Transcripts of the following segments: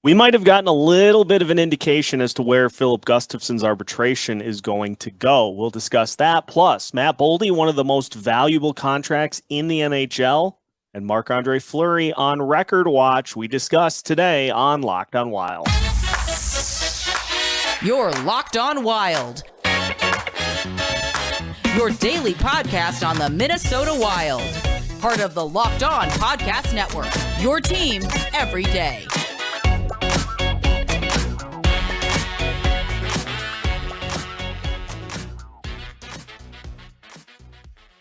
We might have gotten a little bit of an indication as to where Filip Gustavsson's arbitration is going to go. We'll discuss that. Plus, Matt Boldy, one of the most valuable contracts in the NHL, and Marc-Andre Fleury on record watch. We discuss today on Locked on Wild. You're Locked on Wild, your daily podcast on the Minnesota Wild. Part of the Locked On Podcast Network, your team every day.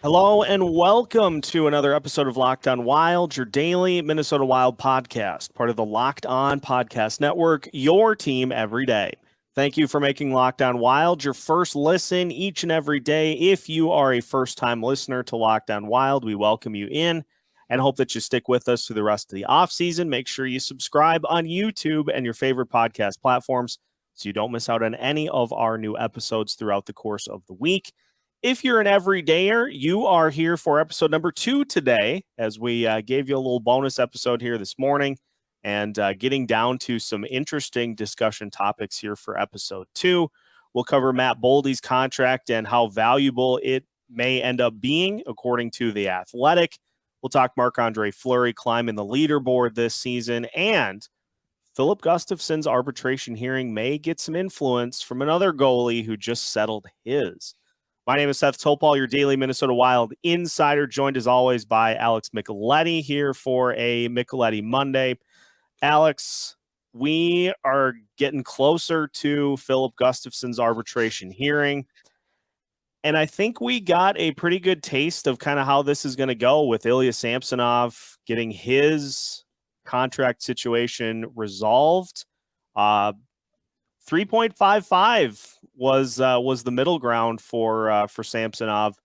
Hello and welcome to another episode of Locked on Wild, your daily Minnesota Wild podcast, part of the Locked On Podcast Network, your team every day. Thank you for making Locked on Wild your first listen each and every day. If you are a first-time listener to Locked on Wild, we welcome you in and hope that you stick with us through the rest of the offseason. Make sure you subscribe on YouTube and your favorite podcast platforms so you don't miss out on any of our new episodes throughout the course of the week. If you're an everydayer, you are here for episode number 2 today, as we gave you a little bonus episode here this morning and getting down to some interesting discussion topics here for episode 2. We'll cover Matt Boldy's contract and how valuable it may end up being, according to The Athletic. We'll talk Marc-Andre Fleury climbing the leaderboard this season, and Filip Gustavsson's arbitration hearing may get some influence from another goalie who just settled his. My name is Seth Topol, your daily Minnesota Wild insider, joined as always by Alex Micheletti here for a Micheletti Monday. Alex, we are getting closer to Filip Gustavsson's arbitration hearing, and I think we got a pretty good taste of kind of how this is going to go with Ilya Samsanov getting his contract situation resolved. 3.55 was the middle ground for Samsonov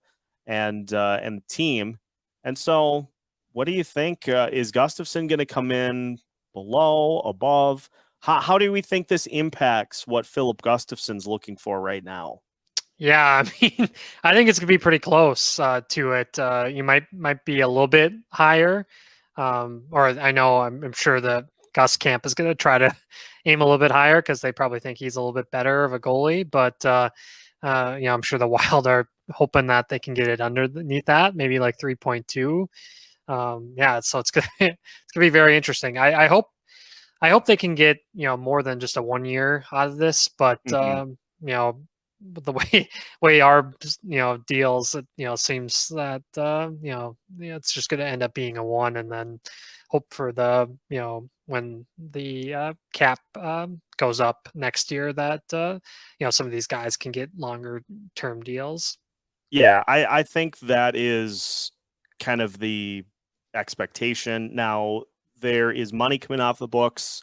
and the team. And so, what do you think? Is Gustafsson going to come in below, above? How do we think this impacts what Filip Gustafsson's looking for right now? Yeah, I mean, I think it's gonna be pretty close to it. You might be a little bit higher, or I know I'm sure that Gus Camp is going to try to aim a little bit higher because they probably think he's a little bit better of a goalie. But I'm sure the Wild are hoping that they can get it underneath that, maybe like 3.2. So it's gonna be very interesting. I hope they can get more than just a 1 year out of this, but the way our deals, it seems that it's just going to end up being a 1, and then hope for the when the cap goes up next year that some of these guys can get longer term deals. Yeah, I think that is kind of the expectation. Now there is money coming off the books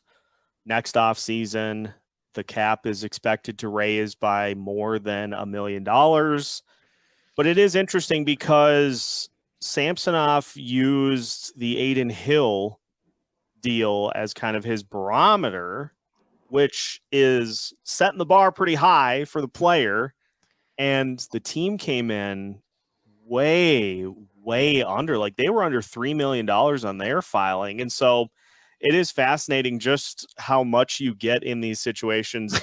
next off season. The cap is expected to raise by more than $1 million. But it is interesting because Samsonov used the Adin Hill deal as kind of his barometer, which is setting the bar pretty high for the player. And the team came in way under. Like, they were under $3 million on their filing. And so it is fascinating just how much you get in these situations.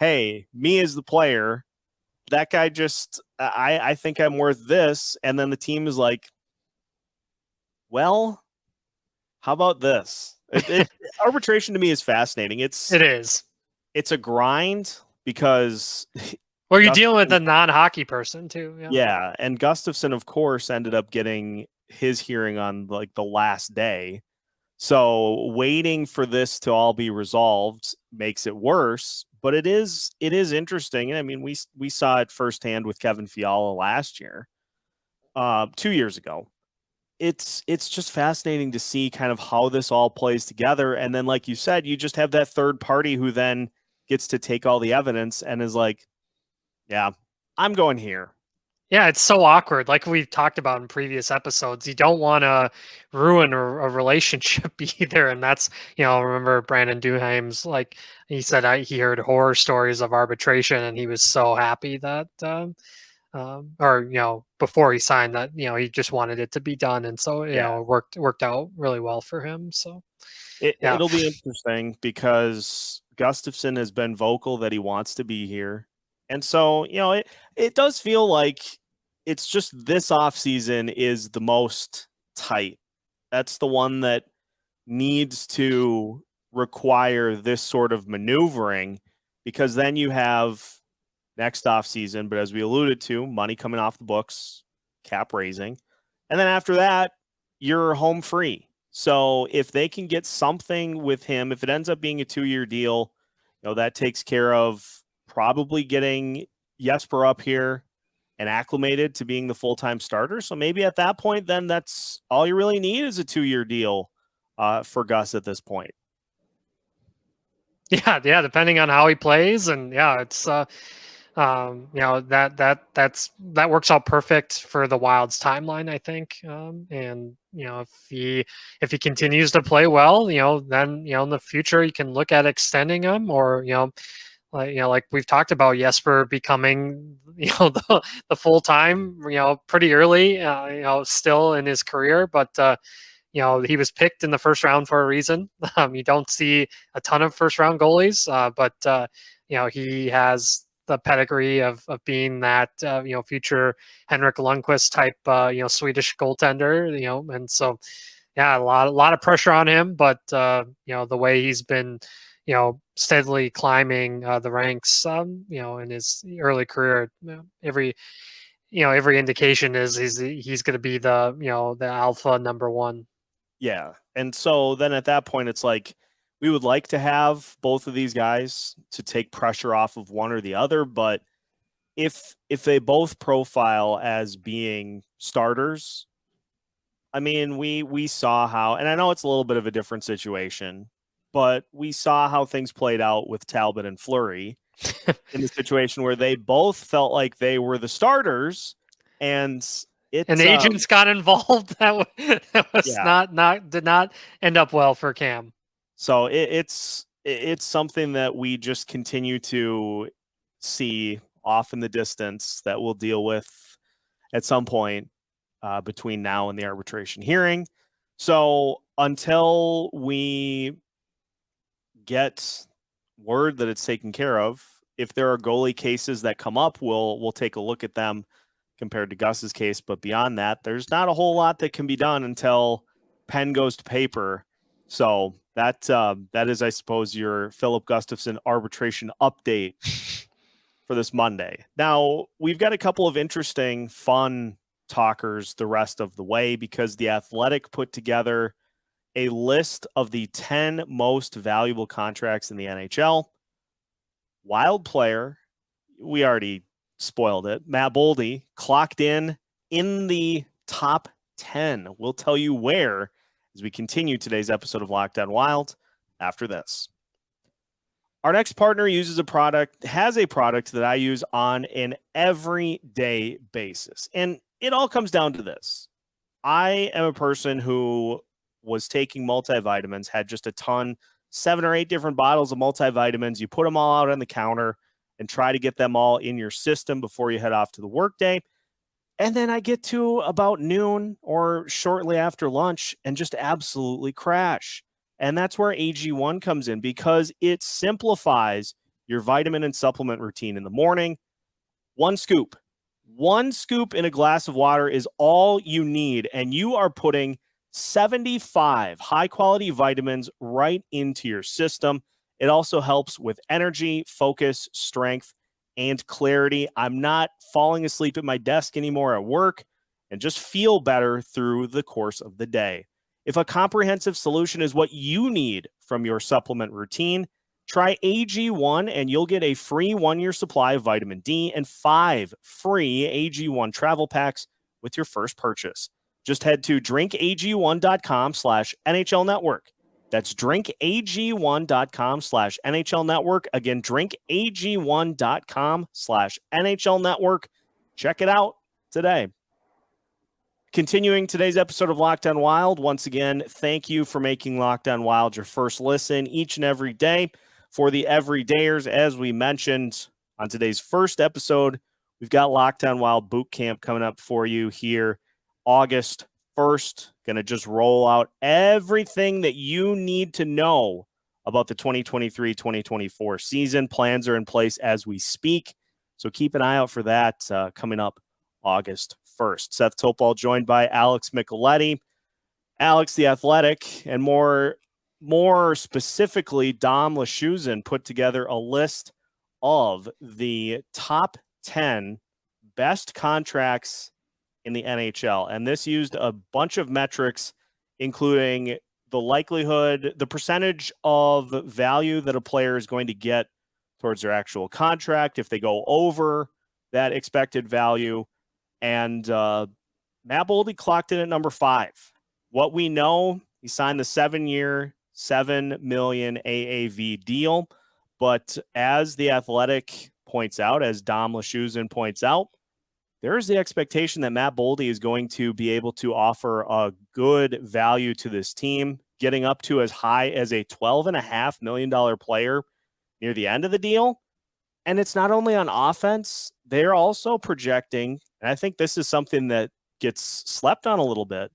Hey, me as the player, that guy just, I think I'm worth this. And then the team is like, well, how about this? Arbitration to me is fascinating. It is. It's a grind because well, you're dealing with a non-hockey person too. Yeah. And Gustafsson, of course, ended up getting his hearing on like the last day. So waiting for this to all be resolved makes it worse, but it is interesting. I mean, we saw it firsthand with Kevin Fiala last year, 2 years ago. It's just fascinating to see kind of how this all plays together. And then, like you said, you just have that third party who then gets to take all the evidence and is like, yeah, I'm going here. Yeah, it's so awkward. Like we've talked about in previous episodes, you don't want to ruin a relationship either. And that's, remember Brandon Duhaim's, like he said, he heard horror stories of arbitration and he was so happy that, before he signed that, he just wanted it to be done. And so, it worked out really well for him. So Yeah. It'll be interesting because Gustafsson has been vocal that he wants to be here. And so, it does feel like it's just this offseason is the most tight. That's the one that needs to require this sort of maneuvering, because then you have next offseason, but as we alluded to, money coming off the books, cap raising. And then after that, you're home free. So if they can get something with him, if it ends up being a 2-year deal, that takes care of probably getting Jesper up here and acclimated to being the full-time starter. So maybe at that point, then that's all you really need is a 2-year deal for Gus at this point. Yeah, depending on how he plays, and it's that works out perfect for the Wild's timeline, I think. And if he continues to play well, then in the future you can look at extending him, or like we've talked about Jesper becoming the full time pretty early, still in his career, but. He was picked in the first round for a reason. You don't see a ton of first round goalies, but he has the pedigree of being that future Henrik Lundqvist type Swedish goaltender. And so a lot of pressure on him, but the way he's been steadily climbing the ranks in his early career, every indication is he's going to be the alpha number one. Yeah. And so then at that point, it's like we would like to have both of these guys to take pressure off of one or the other. But if they both profile as being starters, I mean, we saw how, and I know it's a little bit of a different situation, but we saw how things played out with Talbot and Fleury in the situation where they both felt like they were the starters, and agents got involved. That was did not end up well for Cam. So it's something that we just continue to see off in the distance that we'll deal with at some point between now and the arbitration hearing. So until we get word that it's taken care of, if there are goalie cases that come up, we'll take a look at them compared to Gus's case. But beyond that, there's not a whole lot that can be done until pen goes to paper. So that is, I suppose, your Filip Gustavsson arbitration update for this Monday. Now, we've got a couple of interesting, fun talkers the rest of the way, because The Athletic put together a list of the 10 most valuable contracts in the NHL. Wild player, we already spoiled it, Matt Boldy, clocked in the top 10. We'll tell you where as we continue today's episode of Locked On Wild after this. Our next partner has a product that I use on an everyday basis. And it all comes down to this. I am a person who was taking multivitamins, had just a ton, 7 or 8 different bottles of multivitamins. You put them all out on the counter and try to get them all in your system before you head off to the workday. And then I get to about noon or shortly after lunch and just absolutely crash. And that's where AG1 comes in, because it simplifies your vitamin and supplement routine in the morning. One scoop in a glass of water is all you need, and you are putting 75 high-quality vitamins right into your system. It also helps with energy, focus, strength, and clarity. I'm not falling asleep at my desk anymore at work, and just feel better through the course of the day. If a comprehensive solution is what you need from your supplement routine, try AG1 and you'll get a free 1-year supply of vitamin D and 5 free AG1 travel packs with your first purchase. Just head to drinkag1.com/NHL Network. That's drinkag1.com/NHL Network. Again, drinkag1.com/NHL Network. Check it out today. Continuing today's episode of Locked On Wild, once again, thank you for making Locked On Wild your first listen each and every day. For the everydayers, as we mentioned on today's first episode, we've got Locked On Wild Boot Camp coming up for you here August 1st. Going to just roll out everything that you need to know about the 2023-2024 season. Plans are in place as we speak, so keep an eye out for that coming up August 1st. Seth Topol joined by Alex Micheletti. Alex, the Athletic, and more specifically, Dom Lashuzin put together a list of the top 10 best contracts in the NHL. And this used a bunch of metrics, including the likelihood, the percentage of value that a player is going to get towards their actual contract if they go over that expected value. And Matt Boldy clocked in at number 5. What we know, he signed the 7-year, $7 million AAV deal. But as the Athletic points out, as Dom Lashuzin points out, there is the expectation that Matt Boldy is going to be able to offer a good value to this team, getting up to as high as a $12.5 million player near the end of the deal. And it's not only on offense, they're also projecting, and I think this is something that gets slept on a little bit,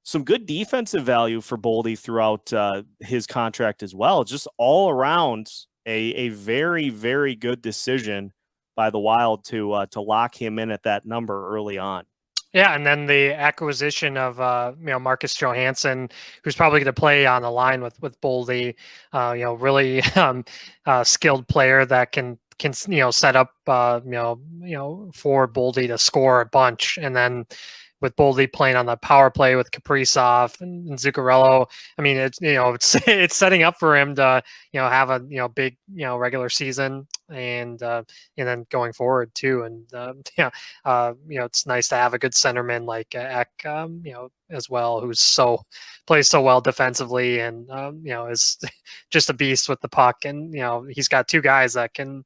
some good defensive value for Boldy throughout his contract as well. Just all around a very, very good decision by the Wild to lock him in at that number early on. Yeah, and then the acquisition of Marcus Johansson, who's probably going to play on the line with Boldy, really skilled player that can set up for Boldy to score a bunch, and then with Boldy playing on the power play with Kaprizov and Zuccarello, I mean it's setting up for him to have a big regular season and then going forward too, and it's nice to have a good centerman like Eck as well, who's plays so well defensively and is just a beast with the puck, and he's got 2 guys that can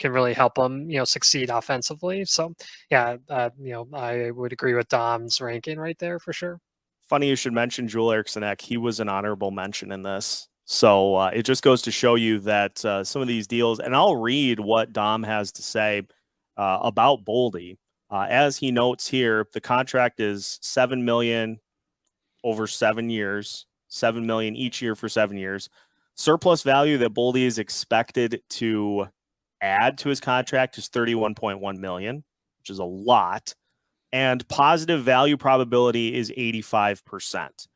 really help him succeed offensively. So yeah, I would agree with Dom's ranking right there for sure. Funny you should mention Joel Eriksson Ek. He was an honorable mention in this. So it just goes to show you that some of these deals, and I'll read what Dom has to say about Boldy. As he notes here, the contract is $7 million over 7 years, $7 million each year for 7 years. Surplus value that Boldy is expected to add to his contract is $31.1 million, which is a lot. And positive value probability is 85%.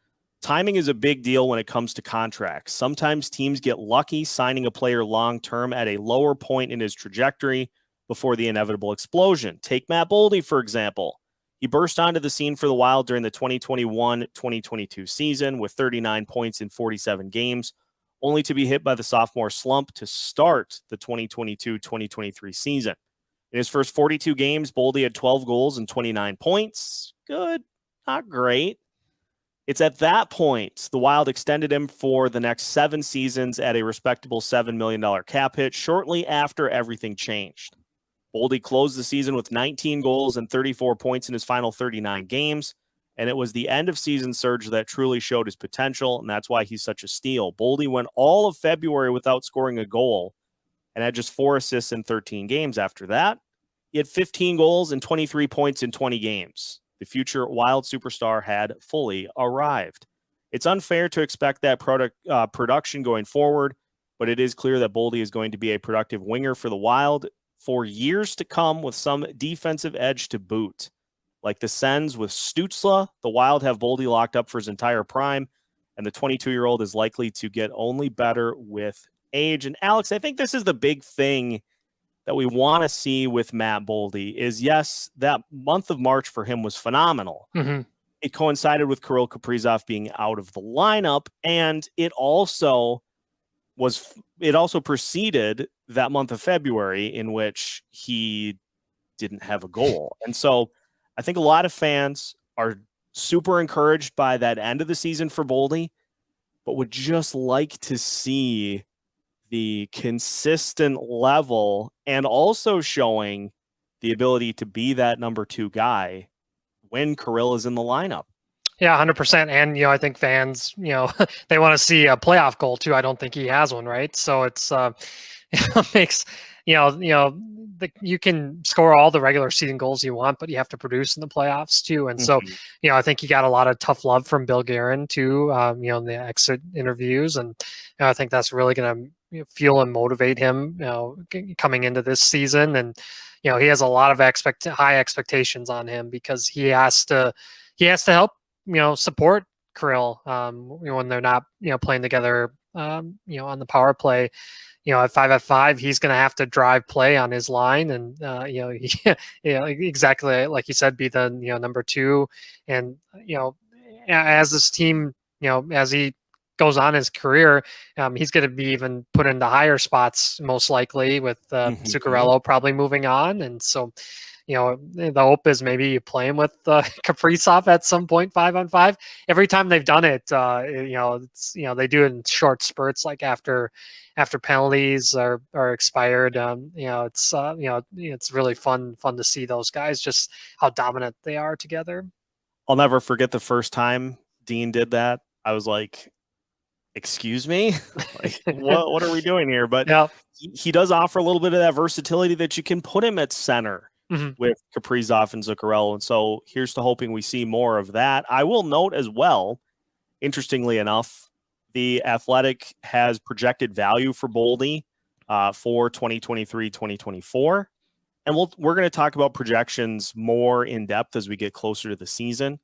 Timing is a big deal when it comes to contracts. Sometimes teams get lucky signing a player long-term at a lower point in his trajectory before the inevitable explosion. Take Matt Boldy, for example. He burst onto the scene for the Wild during the 2021-2022 season with 39 points in 47 games, only to be hit by the sophomore slump to start the 2022-2023 season. In his first 42 games, Boldy had 12 goals and 29 points. Good, not great. It's at that point the Wild extended him for the next 7 seasons at a respectable $7 million cap hit shortly after everything changed. Boldy closed the season with 19 goals and 34 points in his final 39 games, and it was the end-of-season surge that truly showed his potential, and that's why he's such a steal. Boldy went all of February without scoring a goal and had just 4 assists in 13 games after that. He had 15 goals and 23 points in 20 games. The future Wild superstar had fully arrived. It's unfair to expect that production going forward, but it is clear that Boldy is going to be a productive winger for the Wild for years to come with some defensive edge to boot. Like the Sens with Stützle, the Wild have Boldy locked up for his entire prime, and the 22-year-old is likely to get only better with age. And Alex, I think this is the big thing that we want to see with Matt Boldy is, yes, that month of March for him was phenomenal. Mm-hmm. It coincided with Kirill Kaprizov being out of the lineup, and it also preceded that month of February in which he didn't have a goal. And so I think a lot of fans are super encouraged by that end of the season for Boldy, but would just like to see the consistent level and also showing the ability to be that number 2 guy when Kirill is in the lineup. Yeah, 100%. And, I think fans, they want to see a playoff goal too. I don't think he has one, right? So it's, it you can score all the regular season goals you want, but you have to produce in the playoffs too. And so, I think he got a lot of tough love from Bill Guerin too, in the exit interviews. And I think that's really going to fuel and motivate him, coming into this season. And, he has a lot of high expectations on him because he has to help, support Kirill, when they're not, playing together, on the power play. At 5-5, he's going to have to drive play on his line, and exactly like you said, be the number two, and as this team, as he goes on his career, he's going to be even put into higher spots most likely with Zuccarello probably moving on, and so. The hope is maybe you play him with Kaprizov at some point 5-on-5. Every time they've done it, they do it in short spurts, like after penalties are expired. It's really fun to see those guys, just how dominant they are together. I'll never forget the first time Dean did that. I was like, excuse me? Like, what are we doing here? But he does offer a little bit of that versatility that you can put him at center. With Kaprizov and Zuccarello. And so here's to hoping we see more of that. I will note as well, interestingly enough, the Athletic has projected value for Boldy for 2023-2024. And we're going to talk about projections more in depth as we get closer to the season.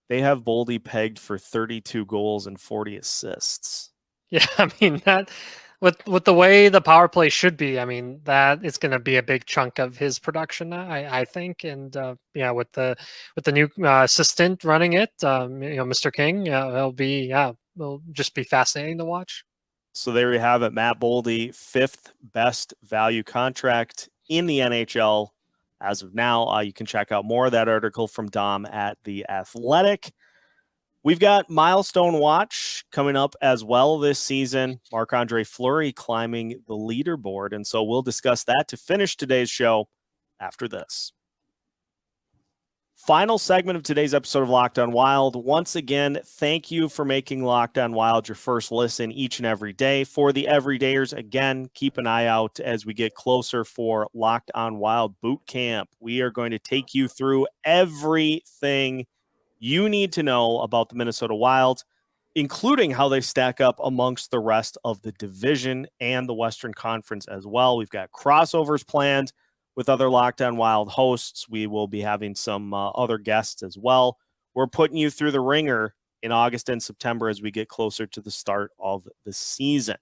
They have Boldy pegged for 32 goals and 40 assists. Yeah, I mean, that with the way the power play should be, I mean, that is going to be a big chunk of his production, I think. And with the new assistant running it, Mr. King, it'll just be fascinating to watch. So there you have it, Matt Boldy, 5th best value contract in the NHL as of now. You can check out more of that article from Dom at The Athletic. We've got Milestone Watch coming up as well this season. Marc-Andre Fleury climbing the leaderboard. And so we'll discuss that to finish today's show after this. Final segment of today's episode of Locked On Wild. Once again, thank you for making Locked On Wild your first listen each and every day. For the everydayers, again, keep an eye out as we get closer for Locked On Wild Boot Camp. We are going to take you through everything you need to know about the Minnesota Wild, including how they stack up amongst the rest of the division and the Western Conference as well. We've got crossovers planned with other Locked On Wild hosts. We will be having some other guests as well. We're putting you through the ringer in August and September as we get closer to the start of the season.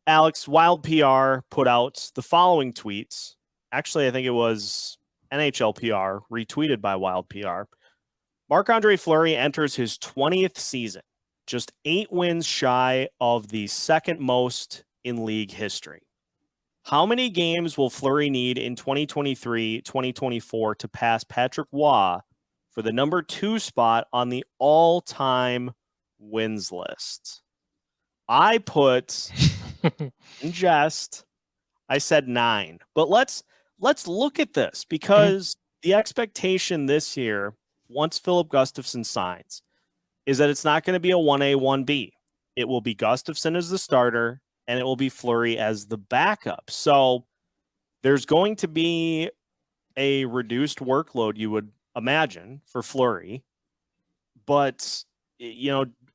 Alex, Wild PR put out the following tweets. Actually, I think it was NHL PR retweeted by Wild PR. Marc-Andre Fleury enters his 20th season, just 8 wins shy of the second most in league history. How many games will Fleury need in 2023-2024 to pass Patrick Waugh for the number 2 spot on the all-time wins list? I put, in jest, I said 9. But let's look at this, because the expectation this year, once Filip Gustavsson signs, is that it's not going to be a 1A, 1B. It will be Gustafsson as the starter, and it will be Fleury as the backup. So there's going to be a reduced workload, you would imagine, for Fleury. But,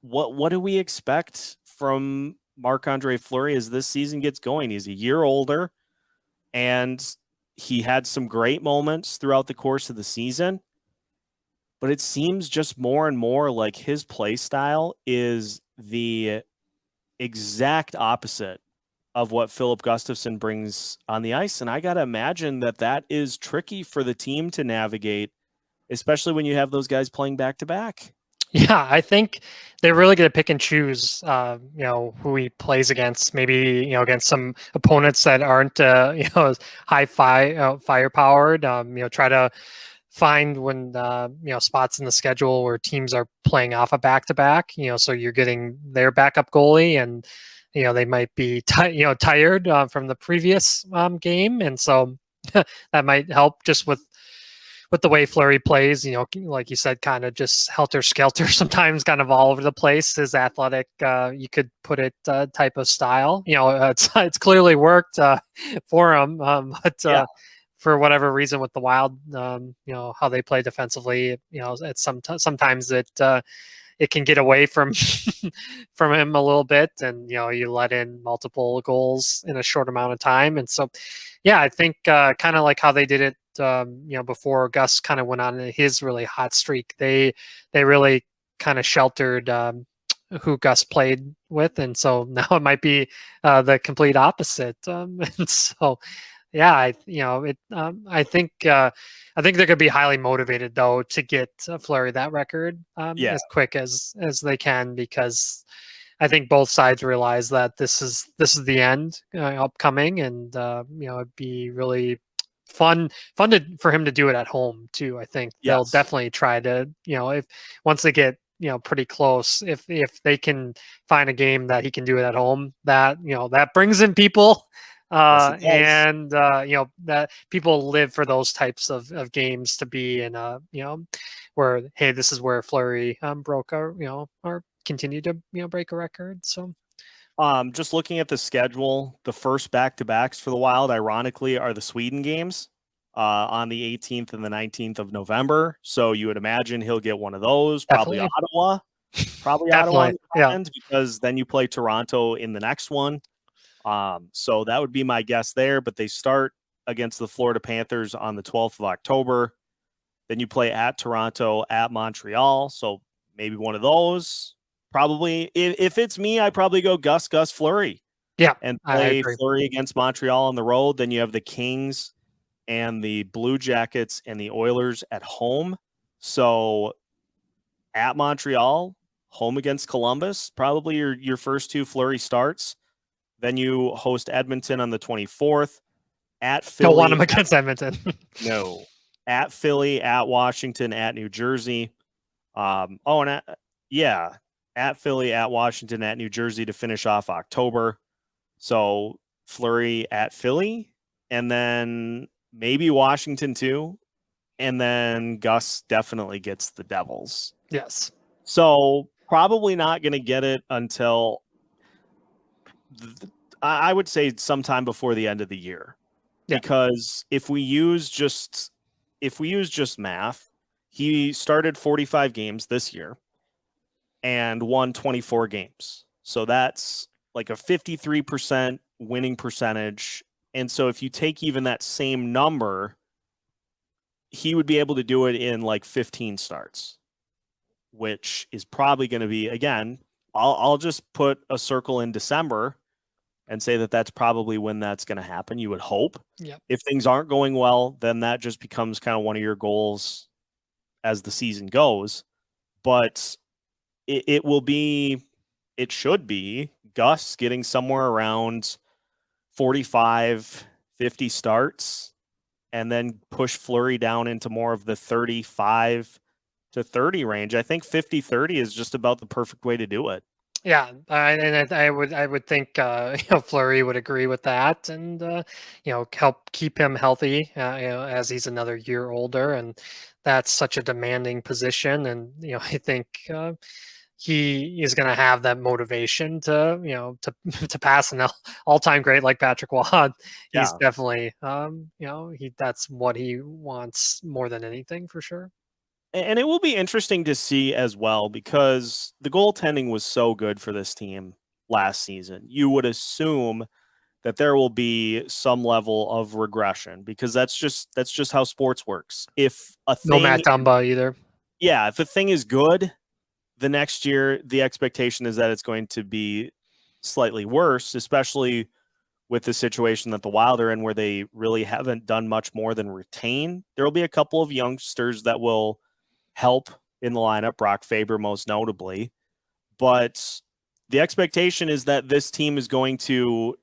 what do we expect from Marc-Andre Fleury as this season gets going? He's a year older, and he had some great moments throughout the course of the season. But it seems just more and more like his play style is the exact opposite of what Filip Gustavsson brings on the ice. And I got to imagine that is tricky for the team to navigate, especially when you have those guys playing back to back. Yeah, I think they're really going to pick and choose, who he plays against. Maybe, against some opponents that aren't, as high firepowered. Try to find when spots in the schedule where teams are playing off a back-to-back, so you're getting their backup goalie, and they might be tired from the previous game, and so that might help just with with the way Fleury plays, like you said, kind of just helter-skelter sometimes, kind of all over the place. His athletic, you could put it, type of style. It's clearly worked for him, but for whatever reason with the Wild, how they play defensively, it's sometimes it can get away from from him a little bit, and you let in multiple goals in a short amount of time. And so I think kind of like how they did it before Gus kind of went on his really hot streak, they really kind of sheltered who Gus played with, and so now it might be the complete opposite. And so I think they're going to be highly motivated though to get Fleury that record as quick as they can, because I think both sides realize that this is the end upcoming, and it'd be really fun for him to do it at home too. I think they'll definitely try to if once they get pretty close, if they can find a game that he can do it at home, that that brings in people. And that people live for those types of games, to be in where, hey, this is where Fleury broke or continued to break a record. So just looking at the schedule, the first back-to-backs for the Wild, ironically, are the Sweden games on the 18th and the 19th of November. So you would imagine he'll get one of those, probably Ottawa, Ottawa, because then you play Toronto in the next one. So that would be my guess there, but they start against the Florida Panthers on the 12th of October. Then you play at Toronto, at Montreal. So maybe one of those. Probably, if it's me, I probably go Gus Fleury. Yeah. And play Fleury against Montreal on the road. Then you have the Kings and the Blue Jackets and the Oilers at home. So at Montreal, home against Columbus, probably your first two Fleury starts. Then you host Edmonton on the 24th. At Philly. Don't want him against Edmonton. No. At Philly, at Washington, at New Jersey. At Philly, at Washington, at New Jersey to finish off October. So Fleury at Philly, and then maybe Washington too. And then Gus definitely gets the Devils. Yes. So probably not going to get it until I would say sometime before the end of the year, because if we use just math, he started 45 games this year and won 24 games. So that's like a 53% winning percentage. And so if you take even that same number, he would be able to do it in like 15 starts, which is probably going to be, again, I'll just put a circle in December and say that that's probably when that's going to happen. You would hope. Yep. If things aren't going well, then that just becomes kind of one of your goals as the season goes. But it should be Gus getting somewhere around 45, 50 starts, and then push Fleury down into more of the 35 to 30 range. I think 50-30 is just about the perfect way to do it. Yeah, I would think Fleury would agree with that, and help keep him healthy as he's another year older, and that's such a demanding position, and I think he is going to have that motivation to to pass an all-time great like Patrick Waugh. He's definitely that's what he wants more than anything, for sure. And it will be interesting to see as well, because the goaltending was so good for this team last season. You would assume that there will be some level of regression, because that's just how sports works. If a thing, no Matt Dumba either. Yeah, if a thing is good, the next year the expectation is that it's going to be slightly worse, especially with the situation that the Wild are in, where they really haven't done much more than retain. There will be a couple of youngsters that will help in the lineup, Brock Faber most notably, but the expectation is that this team is going to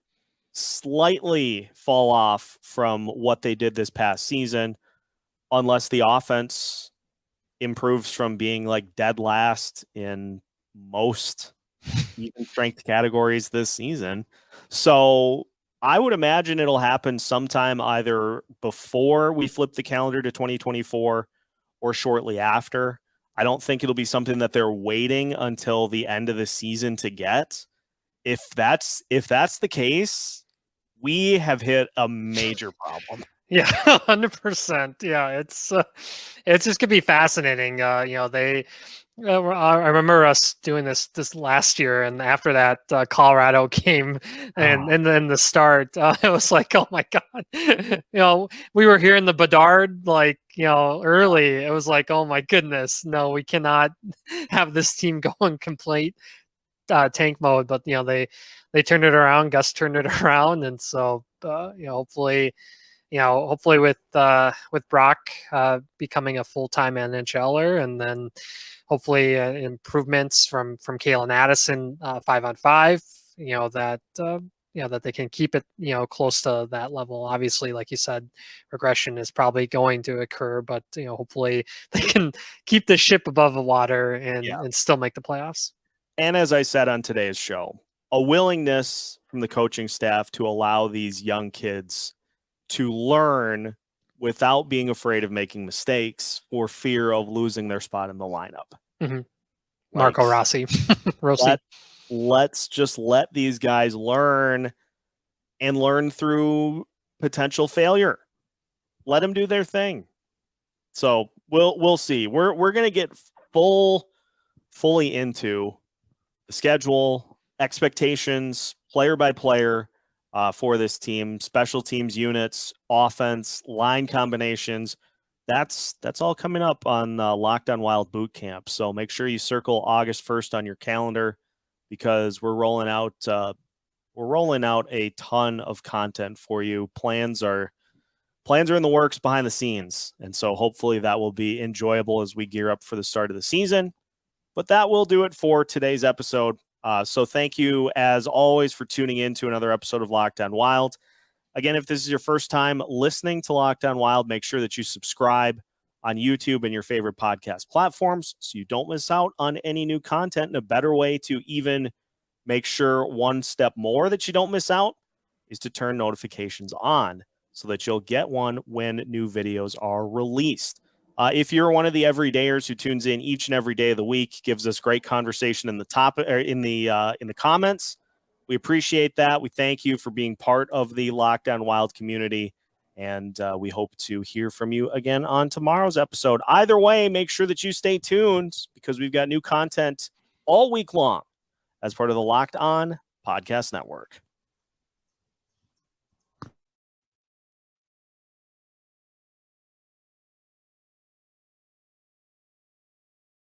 slightly fall off from what they did this past season, unless the offense improves from being like dead last in most even strength categories this season. So I would imagine it'll happen sometime either before we flip the calendar to 2024 or shortly after. I don't think it'll be something that they're waiting until the end of the season to get. If that's the case, we have hit a major problem. Yeah, 100%. Yeah, it's just gonna be fascinating. I remember us doing this last year, and after that, Colorado came, and then the start, it was like, oh my god, we were hearing the Bedard early. It was like, oh my goodness, no, we cannot have this team going complete tank mode. But they turned it around. Gus turned it around, and so hopefully. Hopefully with Brock becoming a full-time NHLer, and then hopefully improvements from Kalen Addison 5-on-5. That they can keep it close to that level. Obviously, like you said, regression is probably going to occur, but hopefully they can keep the ship above the water and still make the playoffs. And as I said on today's show, a willingness from the coaching staff to allow these young kids to learn without being afraid of making mistakes or fear of losing their spot in the lineup. Mm-hmm. Marco Rossi. Let's just let these guys learn and learn through potential failure. Let them do their thing. So we'll see. We're going to get fully into the schedule, expectations, player by player, for this team, special teams units, offense, line combinations. That's all coming up on Locked On Wild Boot Camp. So make sure you circle August 1st on your calendar, because we're rolling out a ton of content for you. Plans are in the works behind the scenes, and so hopefully that will be enjoyable as we gear up for the start of the season. But that will do it for today's episode. So thank you, as always, for tuning in to another episode of Locked On Wild. Again, if this is your first time listening to Locked On Wild, make sure that you subscribe on YouTube and your favorite podcast platforms so you don't miss out on any new content. And a better way to even make sure one step more that you don't miss out is to turn notifications on so that you'll get one when new videos are released. If you're one of the everydayers who tunes in each and every day of the week, gives us great conversation in the comments, we appreciate that. We thank you for being part of the Locked On Wild community, and we hope to hear from you again on tomorrow's episode. Either way, make sure that you stay tuned, because we've got new content all week long as part of the Locked On Podcast Network.